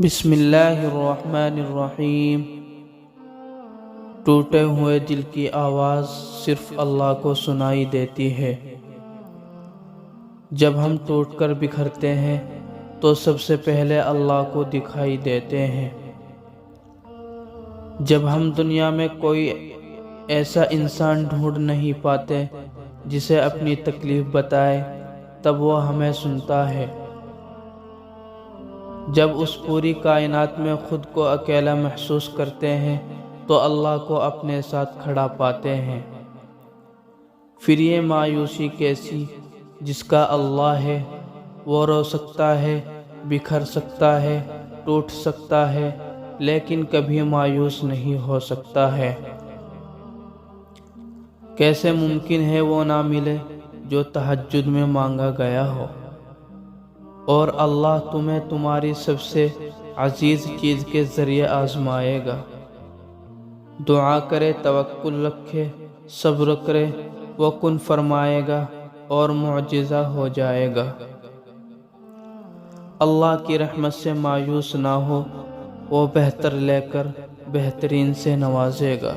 بسم اللہ الرحمن الرحیم۔ ٹوٹے ہوئے دل کی آواز صرف اللہ کو سنائی دیتی ہے۔ جب ہم ٹوٹ کر بکھرتے ہیں تو سب سے پہلے اللہ کو دکھائی دیتے ہیں۔ جب ہم دنیا میں کوئی ایسا انسان ڈھونڈ نہیں پاتے جسے اپنی تکلیف بتائے، تب وہ ہمیں سنتا ہے۔ جب اس پوری کائنات میں خود کو اکیلا محسوس کرتے ہیں تو اللہ کو اپنے ساتھ کھڑا پاتے ہیں۔ پھر یہ مایوسی کیسی جس کا اللہ ہے، وہ رو سکتا ہے، بکھر سکتا ہے، ٹوٹ سکتا ہے، لیکن کبھی مایوس نہیں ہو سکتا ہے۔ کیسے ممکن ہے وہ نہ ملے جو تہجد میں مانگا گیا ہو، اور اللہ تمہیں تمہاری سب سے عزیز چیز کے ذریعے آزمائے گا۔ دعا کرے، توکل رکھے، صبر کرے، وہ کن فرمائے گا اور معجزہ ہو جائے گا۔ اللہ کی رحمت سے مایوس نہ ہو، وہ بہتر لے کر بہترین سے نوازے گا۔